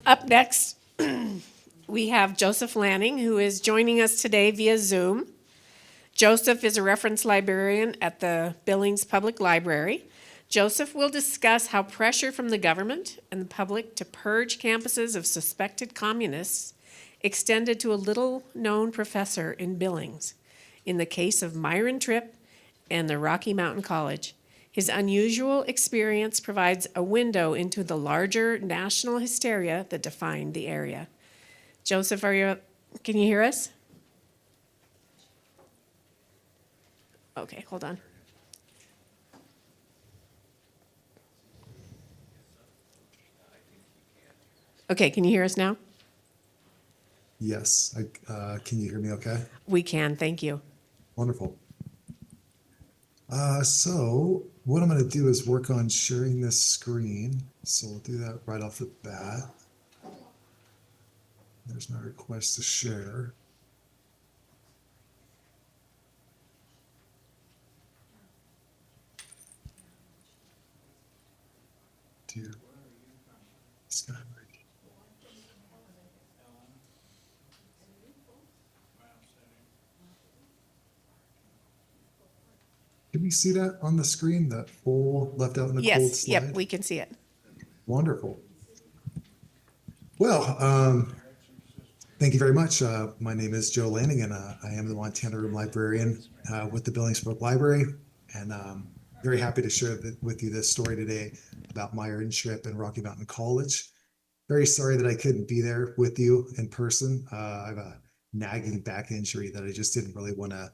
Up next, we have Joseph Lanning, who is joining us today via Zoom. Joseph is a reference librarian at the Billings Public Library. Joseph will discuss how pressure from the government and the public to purge campuses of suspected communists extended to a little-known professor in Billings in the case of Myron Tripp and the Rocky Mountain College. His unusual experience provides a window into the larger national hysteria that defined the area. Joseph, can you hear us? Okay, hold on. Okay, can you hear us now? Yes. Can you hear me okay? We can, thank you. Wonderful. So what I'm going to do is work on sharing this screen. So we'll do that right off the bat. There's my request to share. Dear Sky. Can we see that on the screen, that full left out in the cold Yes, slide? yep, we can see it. Wonderful. Well, thank you very much. My name is Joe Lanning, and I am the Montana Room Librarian with the Billings Public Library. And very happy to share with you this story today about Myron Tripp and Rocky Mountain College. Very sorry that I couldn't be there with you in person. I have a nagging back injury that I just didn't really want to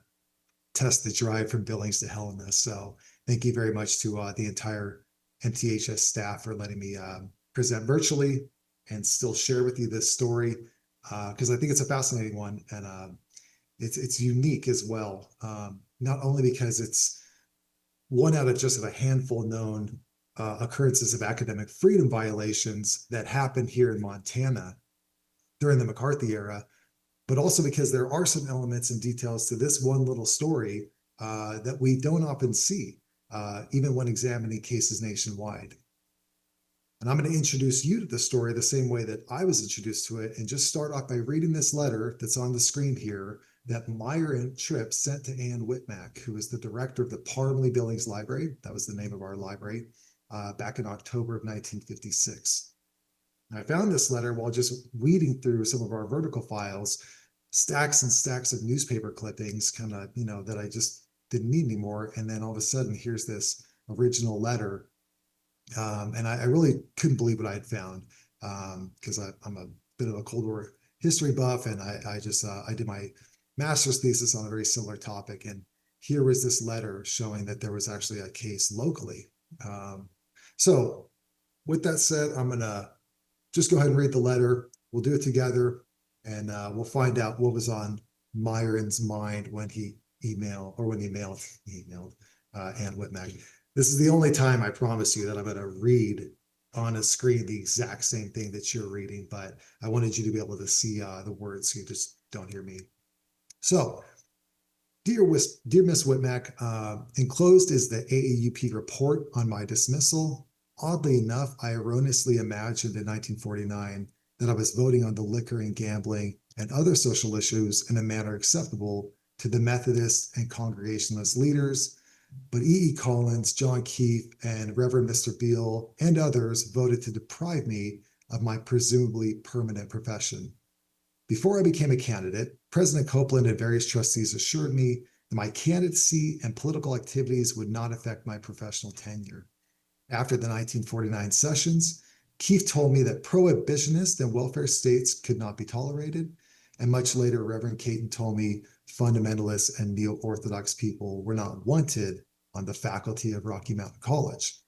test the drive from Billings to Helena. So thank you very much to the entire MTHS staff for letting me present virtually and still share with you this story, because I think it's a fascinating one, and it's unique as well. Not only because it's one out of just a handful known occurrences of academic freedom violations that happened here in Montana during the McCarthy era, but also because there are some elements and details to this one little story that we don't often see, even when examining cases nationwide. And I'm going to introduce you to the story the same way that I was introduced to it, and just start off by reading this letter that's on the screen here that Myron Tripp sent to Ann Whitmack, who is the director of the Parmley Billings Library. That was the name of our library, back in October of 1956. And I found this letter while just weeding through some of our vertical files, stacks and stacks of newspaper clippings, kind of, that I just didn't need anymore. And then all of a sudden, here's this original letter. And I really couldn't believe what I had found, because I'm a bit of a Cold War history buff, and I did my master's thesis on a very similar topic. And here was this letter showing that there was actually a case locally. So with that said, I'm going to just go ahead and read the letter. We'll do it together, and we'll find out what was on Myron's mind when he emailed Ann Whitmack. This is the only time, I promise you, that I'm going to read on a screen the exact same thing that you're reading, but I wanted you to be able to see the words so you just don't hear me. So, dear Miss Whitmack, enclosed is the AAUP report on my dismissal. Oddly enough, I erroneously imagined in 1949 that I was voting on the liquor and gambling and other social issues in a manner acceptable to the Methodist and Congregationalist leaders, but E.E. Collins, John Keefe, and Reverend Mr. Beale and others voted to deprive me of my presumably permanent profession. Before I became a candidate, President Copeland and various trustees assured me that my candidacy and political activities would not affect my professional tenure. After the 1949 sessions, Keefe told me that prohibitionist and welfare states could not be tolerated, and much later, Reverend Caton told me fundamentalists and neo-Orthodox people were not wanted on the faculty of Rocky Mountain College.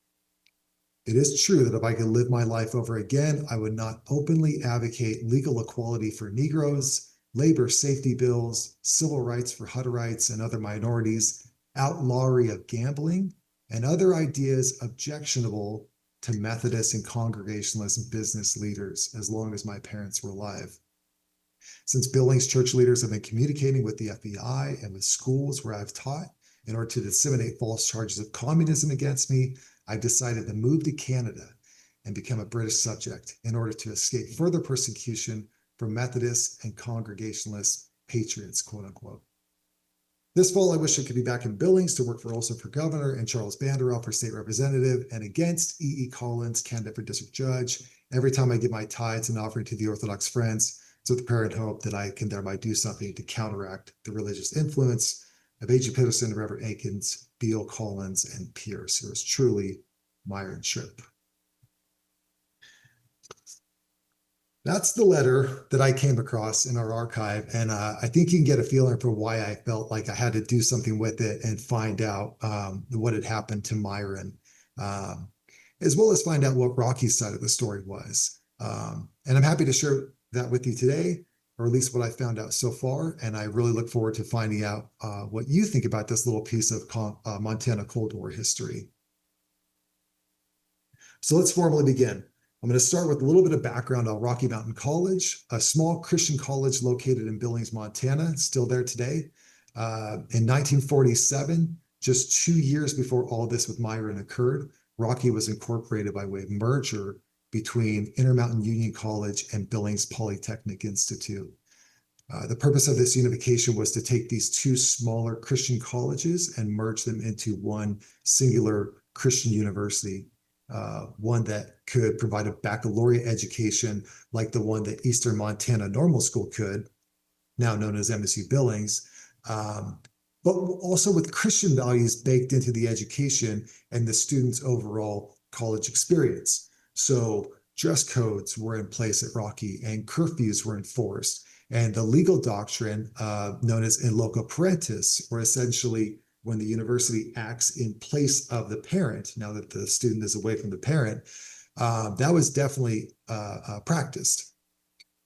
It is true that if I could live my life over again, I would not openly advocate legal equality for Negroes, labor safety bills, civil rights for Hutterites and other minorities, outlawry of gambling, and other ideas objectionable to Methodist and Congregationalist business leaders as long as my parents were alive. Since Billings church leaders have been communicating with the FBI and with schools where I've taught in order to disseminate false charges of communism against me, I've decided to move to Canada and become a British subject in order to escape further persecution from Methodists and Congregationalist patriots, quote unquote. This fall, I wish I could be back in Billings to work also for governor and Charles Banderell for state representative and against E. Collins, candidate for district judge. Every time I give my tithes and offering to the Orthodox Friends, it's with the prayer and hope that I can thereby do something to counteract the religious influence of A.G. Peterson, Reverend Akins, Beal, Collins, and Pierce. Yours truly, Myron Tripp. That's the letter that I came across in our archive, and I think you can get a feeling for why I felt like I had to do something with it and find out what had happened to Myron, as well as find out what Rocky's side of the story was. And I'm happy to share that with you today, or at least what I found out so far, and I really look forward to finding out what you think about this little piece of Montana Cold War history. So let's formally begin. I'm going to start with a little bit of background on Rocky Mountain College, a small Christian college located in Billings, Montana, still there today. In 1947, just 2 years before all this with Myron occurred, Rocky was incorporated by way of merger between Intermountain Union College and Billings Polytechnic Institute. The purpose of this unification was to take these two smaller Christian colleges and merge them into one singular Christian university. One that could provide a baccalaureate education like the one that Eastern Montana Normal School could, now known as MSU Billings, but also with Christian values baked into the education and the students' overall college experience. So dress codes were in place at Rocky and curfews were enforced. And the legal doctrine known as in loco parentis, or essentially when the university acts in place of the parent, now that the student is away from the parent, that was definitely practiced.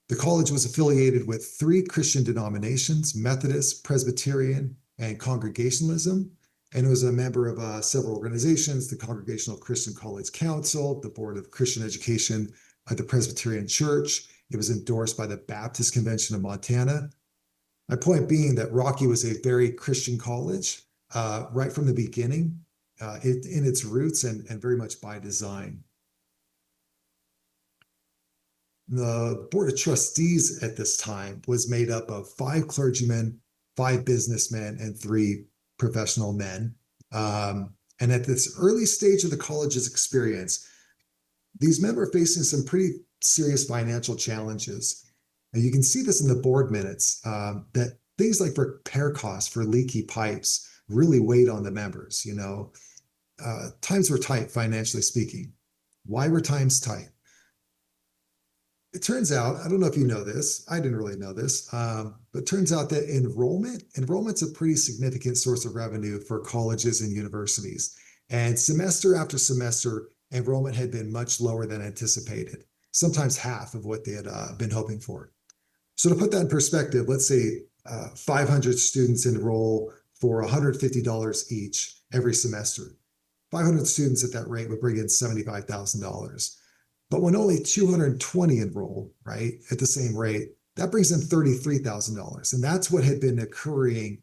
The college was affiliated with 3 Christian denominations, Methodist, Presbyterian, and Congregationalism, and it was a member of several organizations, the Congregational Christian College Council, the Board of Christian Education of the Presbyterian Church. It was endorsed by the Baptist Convention of Montana. My point being that Rocky was a very Christian college, right from the beginning, in its roots and very much by design. The Board of Trustees at this time was made up of 5 clergymen, 5 businessmen, and 3 professional men. And at this early stage of the college's experience, these men were facing some pretty serious financial challenges. And you can see this in the board minutes, that things like repair costs for leaky pipes really weighed on the members. Times were tight, financially speaking. Why were times tight? It turns out, I don't know if you know this, I didn't really know this, but it turns out that enrollment's a pretty significant source of revenue for colleges and universities. And semester after semester, enrollment had been much lower than anticipated, sometimes half of what they had been hoping for. So to put that in perspective, let's say 500 students enroll for $150 each every semester. 500 students at that rate would bring in $75,000. But when only 220 enroll, right, at the same rate, that brings in $33,000. And that's what had been occurring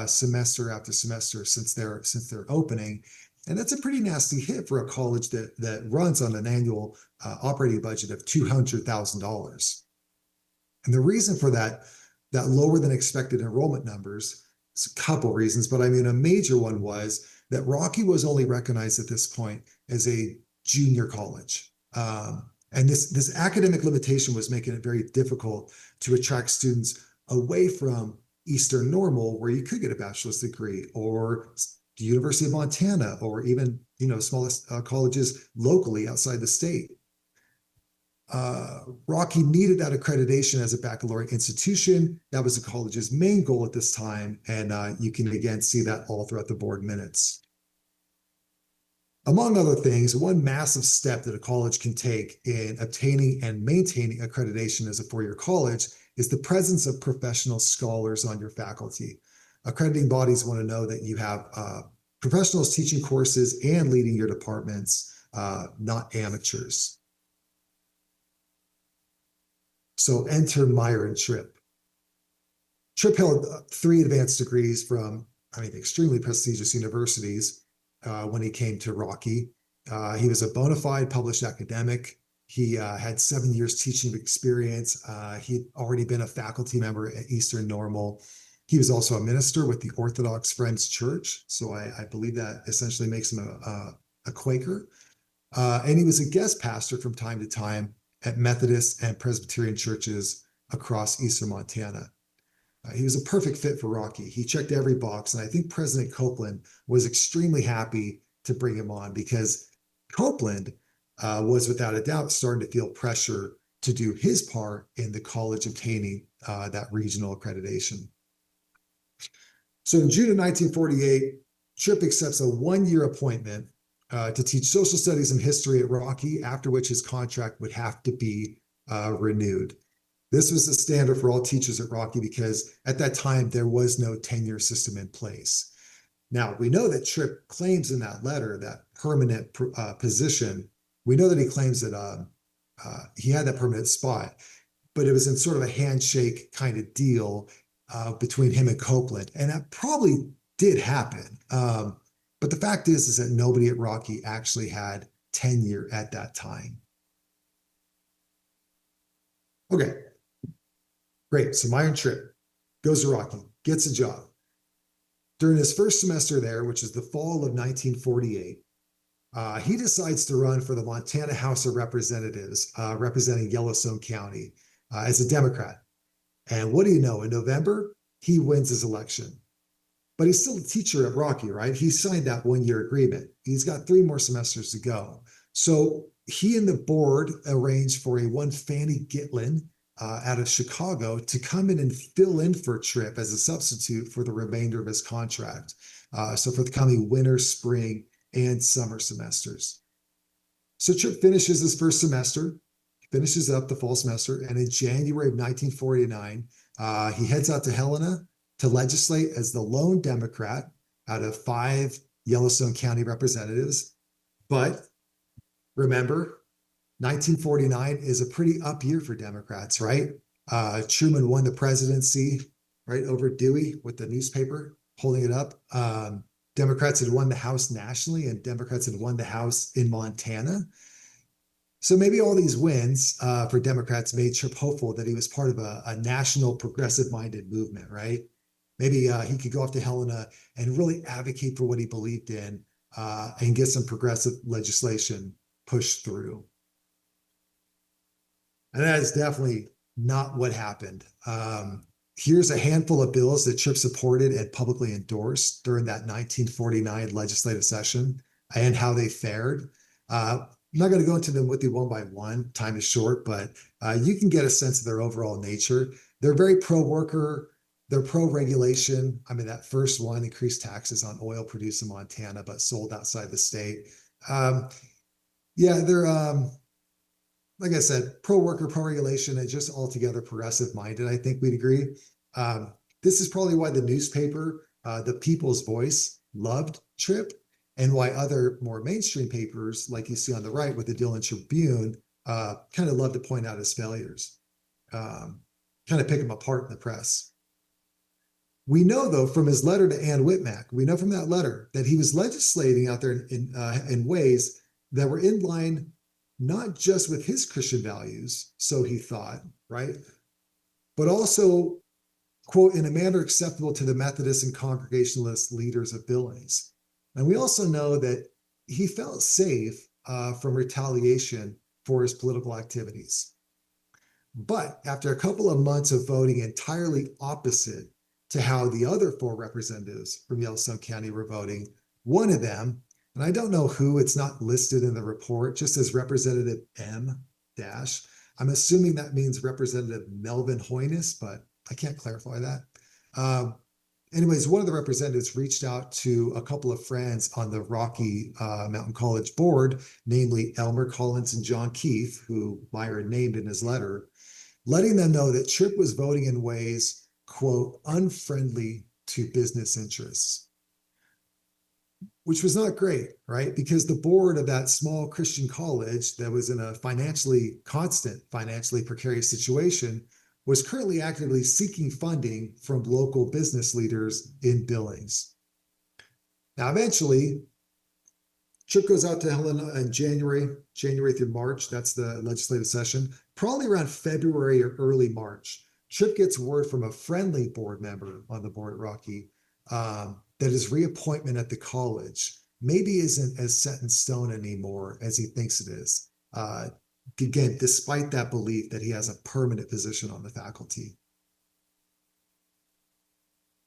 semester after semester since their opening. And that's a pretty nasty hit for a college that runs on an annual operating budget of $200,000. And the reason for that lower than expected enrollment numbers, it's a couple reasons, but I mean, a major one was that Rocky was only recognized at this point as a junior college. And this academic limitation was making it very difficult to attract students away from Eastern Normal, where you could get a bachelor's degree, or the University of Montana, or even smallest colleges locally outside the state. Rocky needed that accreditation as a baccalaureate institution. That was the college's main goal at this time, and you can again see that all throughout the board minutes. Among other things, one massive step that a college can take in obtaining and maintaining accreditation as a four-year college is the presence of professional scholars on your faculty. Accrediting bodies want to know that you have professionals teaching courses and leading your departments, not amateurs. So enter Myron Tripp. Tripp held 3 advanced degrees from, extremely prestigious universities when he came to Rocky. He was a bona fide published academic. He had 7 years teaching experience. He'd already been a faculty member at Eastern Normal. He was also a minister with the Orthodox Friends Church. So I believe that essentially makes him a Quaker. And he was a guest pastor from time to time at Methodist and Presbyterian churches across Eastern Montana. He was a perfect fit for Rocky. He checked every box. And I think President Copeland was extremely happy to bring him on because Copeland was without a doubt starting to feel pressure to do his part in the college obtaining that regional accreditation. So in June of 1948, Tripp accepts a 1-year appointment to teach social studies and history at Rocky, after which his contract would have to be renewed. This was the standard for all teachers at Rocky because at that time there was no tenure system in place. Now, we know that Tripp claims in that letter, that permanent position, we know that he claims that he had that permanent spot, but it was in sort of a handshake kind of deal between him and Copeland. And that probably did happen. But the fact is that nobody at Rocky actually had tenure at that time. Okay, great. So Myron Tripp goes to Rocky, gets a job. During his first semester there, which is the fall of 1948, he decides to run for the Montana House of Representatives, representing Yellowstone County as a Democrat. And what do you know? In November, he wins his election. But he's still a teacher at Rocky, right? He signed that 1-year agreement. He's got 3 more semesters to go. So he and the board arranged for one Fanny Gitlin out of Chicago to come in and fill in for Tripp as a substitute for the remainder of his contract. So for the coming winter, spring, and summer semesters. So Tripp finishes his first semester, finishes up the fall semester, and in January of 1949, he heads out to Helena to legislate as the lone Democrat out of 5 Yellowstone County representatives. But remember, 1949 is a pretty up year for Democrats, right? Truman won the presidency, right, over Dewey with the newspaper holding it up. Democrats had won the House nationally, and Democrats had won the House in Montana. So maybe all these wins for Democrats made Tripp hopeful that he was part of a national progressive-minded movement, right? Maybe he could go off to Helena and really advocate for what he believed in and get some progressive legislation pushed through. And that is definitely not what happened. Here's a handful of bills that Tripp supported and publicly endorsed during that 1949 legislative session and how they fared. I'm not going to go into them with you one by one. Time is short, but you can get a sense of their overall nature. They're very pro-worker. They're pro-regulation. I mean, that first one increased taxes on oil produced in Montana but sold outside the state. They're like I said, pro-worker, pro-regulation, and just altogether progressive-minded, I think we'd agree. This is probably why the newspaper, the People's Voice, loved Tripp, and why other more mainstream papers, like you see on the right with the Dillon Tribune, kind of love to point out his failures, kind of pick him apart in the press. We know, though, from his letter to Ann Whitmack, we know from that letter that he was legislating out there in ways that were in line not just with his Christian values, so he thought, right? But also, quote, in a manner acceptable to the Methodist and Congregationalist leaders of Billings. And we also know that he felt safe from retaliation for his political activities. But after a couple of months of voting entirely opposite to how the other 4 representatives from Yellowstone County were voting, one of them, and I don't know who, it's not listed in the report, just as Representative M dash. I'm assuming that means Representative Melvin Hoynes, but I can't clarify that. Anyways, one of the representatives reached out to a couple of friends on the Rocky Mountain College board, namely Elmer Collins and John Keefe, who Myron named in his letter, letting them know that Tripp was voting in ways, quote, unfriendly to business interests. Which was not great, right? Because the board of that small Christian college that was in a financially precarious situation was currently actively seeking funding from local business leaders in Billings. Now, eventually, Tripp goes out to Helena in January through March. That's the legislative session. Probably around February or early March, Tripp gets word from a friendly board member on the board at Rocky that his reappointment at the college maybe isn't as set in stone anymore as he thinks it is. Again, despite that belief that he has a permanent position on the faculty.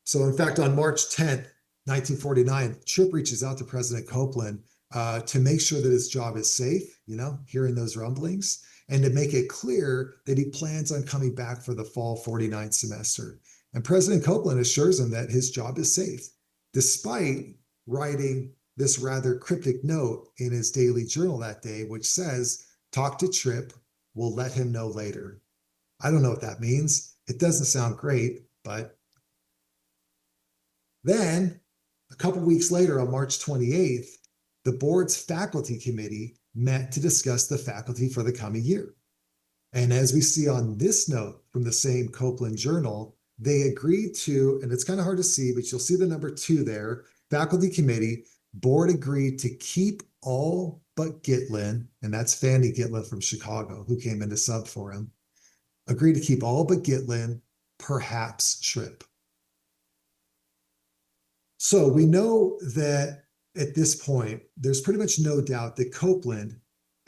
So in fact, on March 10th, 1949, Tripp reaches out to President Copeland to make sure that his job is safe, hearing those rumblings, and to make it clear that he plans on coming back for the fall 49 semester. And President Copeland assures him that his job is safe, despite writing this rather cryptic note in his daily journal that day, which says, "Talk to Tripp, we'll let him know later." I don't know what that means. It doesn't sound great, but then a couple weeks later, on March 28th, the board's faculty committee met to discuss the faculty for the coming year. And as we see on this note from the same Copeland journal, they agreed to, and it's kind of hard to see, but you'll see the number 2 there, faculty committee, board agreed to keep all but Gitlin, and that's Fanny Gitlin from Chicago, who came in to sub for him, agreed to keep all but Gitlin, perhaps Tripp. So we know that at this point, there's pretty much no doubt that Copeland,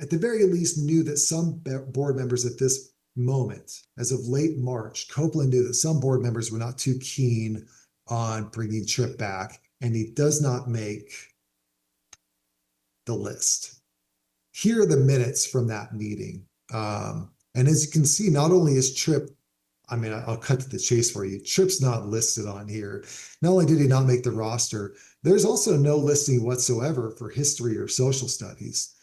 at the very least, knew that some board members at this moment, as of late March, Copeland knew that some board members were not too keen on bringing Tripp back, and he does not make the list. Here are the minutes from that meeting. And as you can see, not only is Tripp, I'll cut to the chase for you. Tripp's not listed on here. Not only did he not make the roster, there's also no listing whatsoever for history or social studies.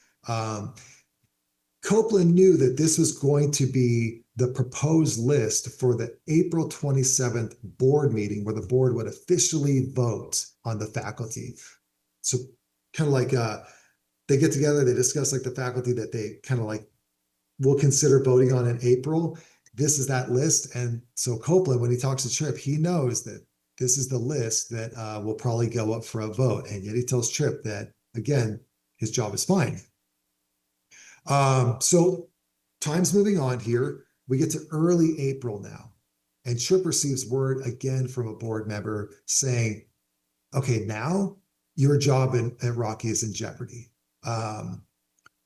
Copeland knew that this was going to be the proposed list for the April 27th board meeting, where the board would officially vote on the faculty. So kind of like they get together, they discuss like the faculty that they kind of like will consider voting on in April. This is that list. And so Copeland, when he talks to Tripp, he knows that this is the list that will probably go up for a vote. And yet he tells Tripp that, again, his job is fine. So time's moving on here. We get to early April now. And Tripp receives word again from a board member saying, okay, now your job at Rocky is in jeopardy.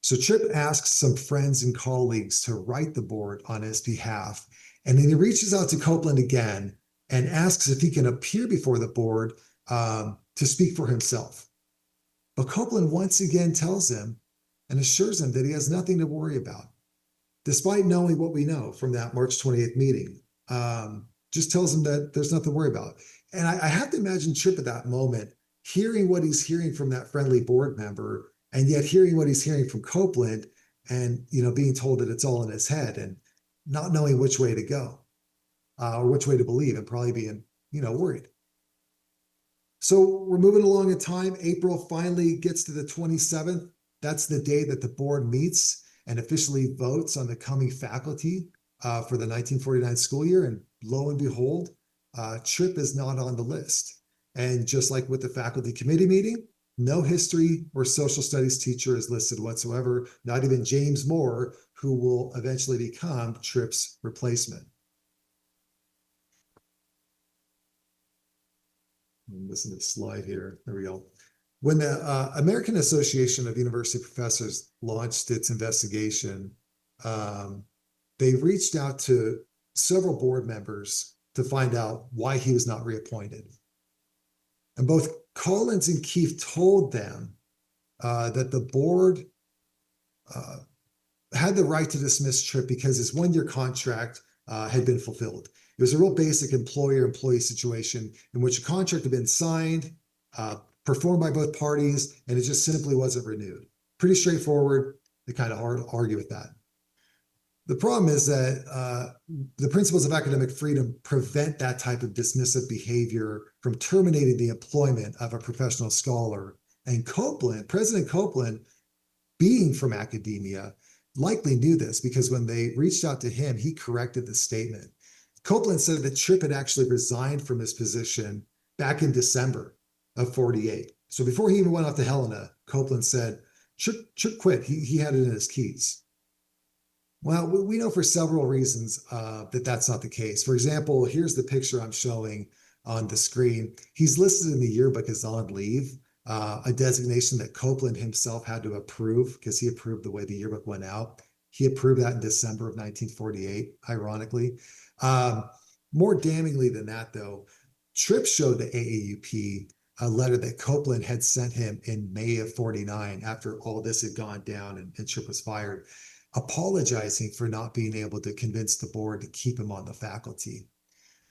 So Tripp asks some friends and colleagues to write the board on his behalf. And then he reaches out to Copeland again and asks if he can appear before the board to speak for himself. But Copeland once again tells him and assures him that he has nothing to worry about, despite knowing what we know from that March 28th meeting. Just tells him that there's nothing to worry about. And I have to imagine Tripp at that moment, hearing what he's hearing from that friendly board member, and yet hearing what he's hearing from Copeland, and being told that it's all in his head, and not knowing which way to go or which way to believe, and probably being worried. So we're moving along in time. April finally gets to the 27th. That's the day that the board meets and officially votes on the coming faculty for the 1949 school year. And lo and behold, Tripp is not on the list. And just like with the faculty committee meeting, no history or social studies teacher is listed whatsoever, not even James Moore, who will eventually become Tripp's replacement. Listen to the slide here. There we go. When the American Association of University Professors launched its investigation, they reached out to several board members to find out why he was not reappointed. And both Collins and Keefe told them that the board had the right to dismiss Tripp because his one-year contract had been fulfilled. It was a real basic employer-employee situation in which a contract had been signed, performed by both parties, and it just simply wasn't renewed. Pretty straightforward. They kind of argue with that. The problem is that the principles of academic freedom prevent that type of dismissive behavior from terminating the employment of a professional scholar. And President Copeland, being from academia, likely knew this because when they reached out to him, he corrected the statement. Copeland said that Tripp had actually resigned from his position back in December of 48. So before he even went off to Helena, Copeland said, Tripp quit. He had it in his keys. Well, we know for several reasons that that's not the case. For example, here's the picture I'm showing on the screen. He's listed in the yearbook as on leave, a designation that Copeland himself had to approve because he approved the way the yearbook went out. He approved that in December of 1948, ironically. Um, More damningly than that, though, Tripp showed the AAUP a letter that Copeland had sent him in May of 49 after all this had gone down and Tripp was fired, apologizing for not being able to convince the board to keep him on the faculty.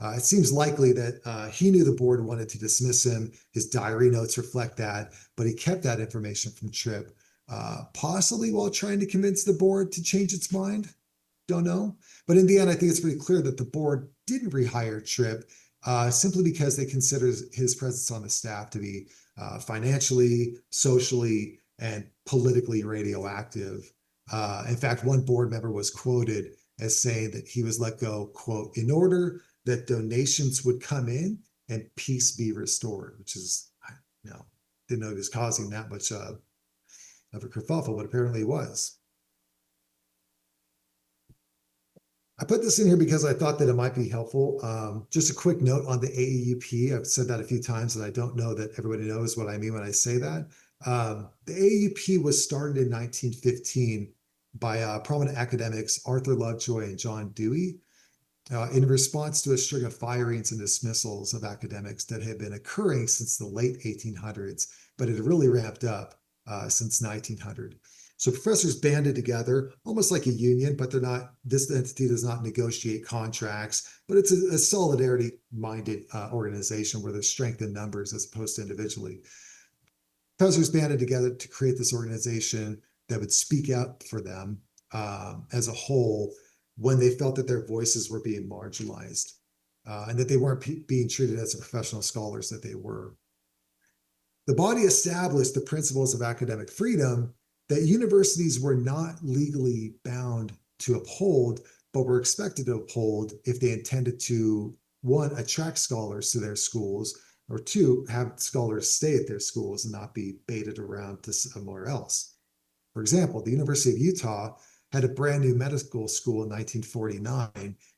It seems likely that he knew the board wanted to dismiss him. His diary notes reflect that, but he kept that information from Tripp, possibly while trying to convince the board to change its mind. Don't know. But in the end, I think it's pretty clear that the board didn't rehire Tripp simply because they consider his presence on the staff to be financially, socially, and politically radioactive. In fact, one board member was quoted as saying that he was let go, quote, in order that donations would come in and peace be restored, which is, didn't know he was causing that much of a kerfuffle, but apparently he was. I put this in here because I thought that it might be helpful. Just a quick note on the AAUP. I've said that a few times, and I don't know that everybody knows what I mean when I say that. The AAUP was started in 1915 by prominent academics Arthur Lovejoy and John Dewey in response to a string of firings and dismissals of academics that had been occurring since the late 1800s, but it had really ramped up since 1900. So professors banded together, almost like a union, but they're not. This entity does not negotiate contracts, but it's a solidarity-minded organization where there's strength in numbers as opposed to individually. Professors banded together to create this organization that would speak out for them as a whole when they felt that their voices were being marginalized and that they weren't being treated as the professional scholars that they were. The body established the principles of academic freedom that universities were not legally bound to uphold, but were expected to uphold if they intended to, one, attract scholars to their schools, or two, have scholars stay at their schools and not be baited around to somewhere else. For example, the University of Utah had a brand new medical school in 1949,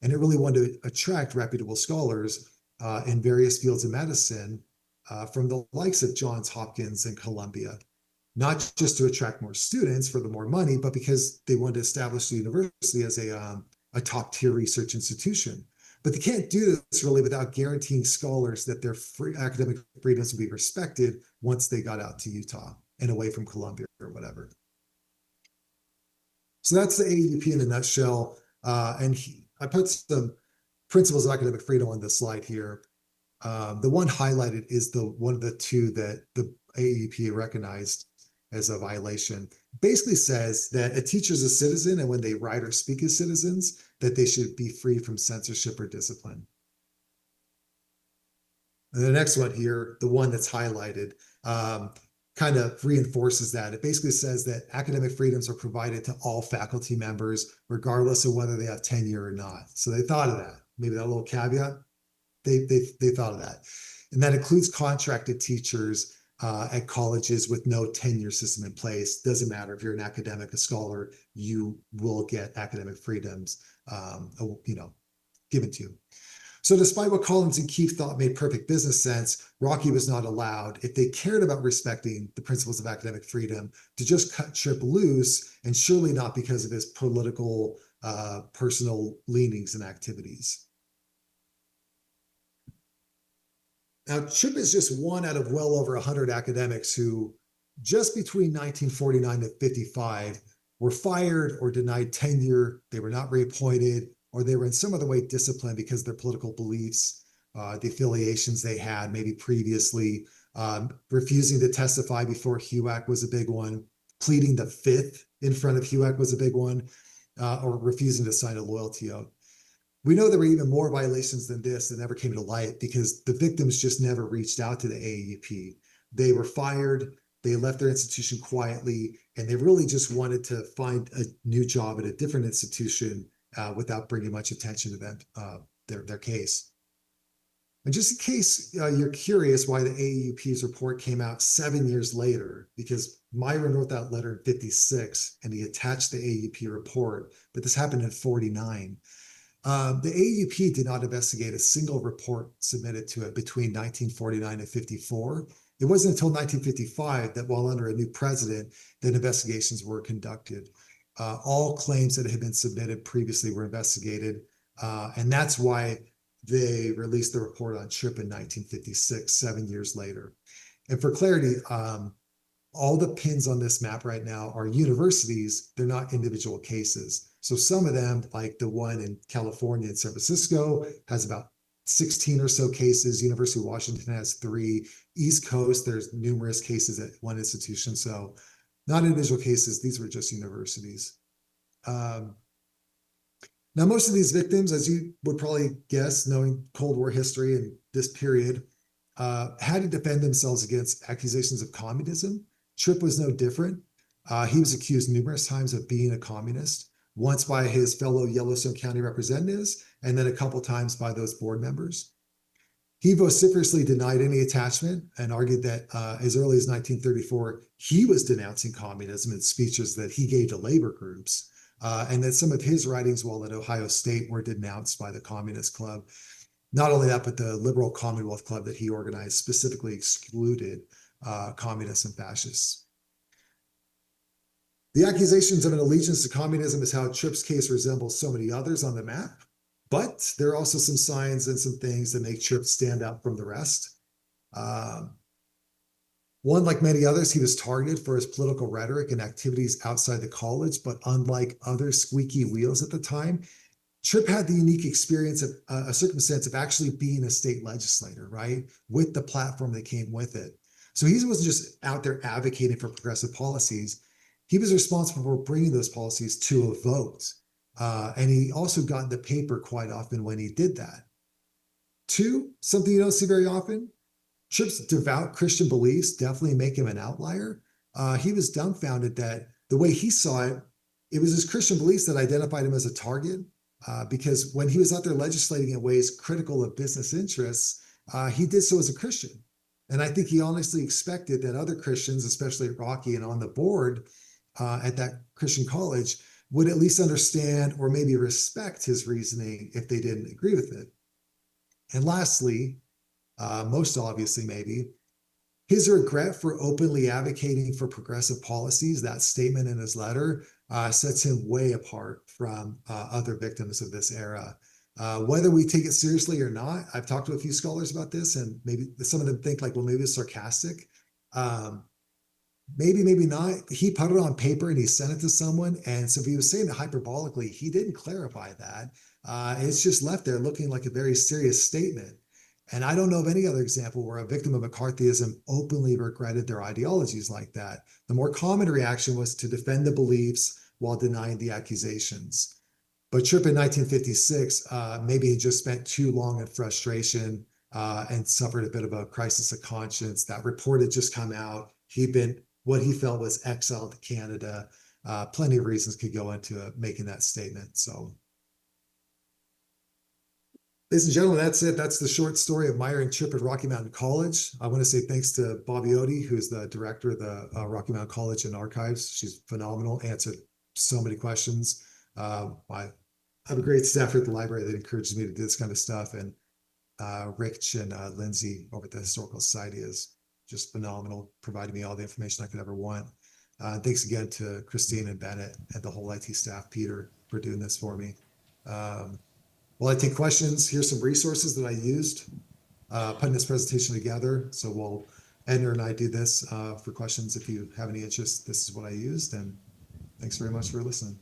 and it really wanted to attract reputable scholars in various fields of medicine from the likes of Johns Hopkins and Columbia, not just to attract more students for the more money, but because they wanted to establish the university as a top tier research institution. But they can't do this really without guaranteeing scholars that their academic freedoms would be respected once they got out to Utah and away from Columbia or whatever. So that's the AAUP in a nutshell. I put some principles of academic freedom on this slide here. The one highlighted is one of the two that the AAUP recognized as a violation. Basically says that a teacher is a citizen, and when they write or speak as citizens, that they should be free from censorship or discipline. And the next one here, the one that's highlighted, kind of reinforces that. It basically says that academic freedoms are provided to all faculty members, regardless of whether they have tenure or not. So they thought of that. Maybe that little caveat, they thought of that. And that includes contracted teachers at colleges with no tenure system in place. Doesn't matter if you're an academic, a scholar, you will get academic freedoms, given to you. So despite what Collins and Keefe thought made perfect business sense, Rocky was not allowed, if they cared about respecting the principles of academic freedom, to just cut Tripp loose, and surely not because of his political, personal leanings and activities. Now, Tripp is just one out of well over 100 academics who, just between 1949 and 55, were fired or denied tenure, they were not reappointed, or they were in some other way disciplined because of their political beliefs, the affiliations they had maybe previously, refusing to testify before HUAC was a big one, pleading the fifth in front of HUAC was a big one, or refusing to sign a loyalty oath. We know there were even more violations than this that never came to light because the victims just never reached out to the AAUP. They were fired, they left their institution quietly, and they really just wanted to find a new job at a different institution without bringing much attention to them, their case. And just in case you're curious why the AAUP's report came out 7 years later, because Myron wrote that letter in 56 and he attached the AAUP report, but this happened in 49. The AAUP did not investigate a single report submitted to it between 1949 and 54. It wasn't until 1955 that, while under a new president, that investigations were conducted. All claims that had been submitted previously were investigated, and that's why they released the report on Tripp in 1956, 7 years later. And for clarity, all the pins on this map right now are universities. They're not individual cases. So some of them, like the one in California in San Francisco, has about 16 or so cases. University of Washington has 3. East Coast, there's numerous cases at one institution. So not individual cases. These were just universities. Now, most of these victims, as you would probably guess, knowing Cold War history and this period, had to defend themselves against accusations of communism. Tripp was no different. He was accused numerous times of being a communist, once by his fellow Yellowstone County representatives, and then a couple times by those board members. He vociferously denied any attachment and argued that as early as 1934, he was denouncing communism in speeches that he gave to labor groups. And that some of his writings while at Ohio State were denounced by the Communist Club. Not only that, but the Liberal Commonwealth Club that he organized specifically excluded communists and fascists. The accusations of an allegiance to communism is how Tripp's case resembles so many others on the map, but there are also some signs and some things that make Tripp stand out from the rest. One, like many others, he was targeted for his political rhetoric and activities outside the college, but unlike other squeaky wheels at the time, Tripp had the unique experience of a circumstance of actually being a state legislator, right, with the platform that came with it. So he wasn't just out there advocating for progressive policies. He was responsible for bringing those policies to a vote. And he also got in the paper quite often when he did that. 2, something you don't see very often, Tripp's devout Christian beliefs definitely make him an outlier. He was dumbfounded that the way he saw it, it was his Christian beliefs that identified him as a target, because when he was out there legislating in ways critical of business interests, he did so as a Christian. And I think he honestly expected that other Christians, especially at Rocky and on the board at that Christian college, would at least understand or maybe respect his reasoning if they didn't agree with it. And lastly, most obviously maybe, his regret for openly advocating for progressive policies, that statement in his letter, sets him way apart from other victims of this era. Whether we take it seriously or not, I've talked to a few scholars about this, and maybe some of them think like, well, maybe it's sarcastic. Maybe not. He put it on paper and he sent it to someone. And so if he was saying it hyperbolically, he didn't clarify that. It's just left there looking like a very serious statement. And I don't know of any other example where a victim of McCarthyism openly regretted their ideologies like that. The more common reaction was to defend the beliefs while denying the accusations. But Tripp in 1956, maybe he just spent too long in frustration and suffered a bit of a crisis of conscience. That report had just come out. He'd been what he felt was exiled to Canada. Plenty of reasons could go into making that statement. So, ladies and gentlemen, that's it. That's the short story of Myron Tripp at Rocky Mountain College. I want to say thanks to Bobby Odie, who's the director of the Rocky Mountain College and Archives. She's phenomenal, answered so many questions. I have a great staff at the library that encourages me to do this kind of stuff. And Rich and Lindsay over at the Historical Society is just phenomenal, providing me all the information I could ever want. Thanks again to Christine and Bennett and the whole IT staff, Peter, for doing this for me. While I take questions, here's some resources that I used putting this presentation together. So while Edna and I do this for questions, if you have any interest, this is what I used. And thanks very much for listening.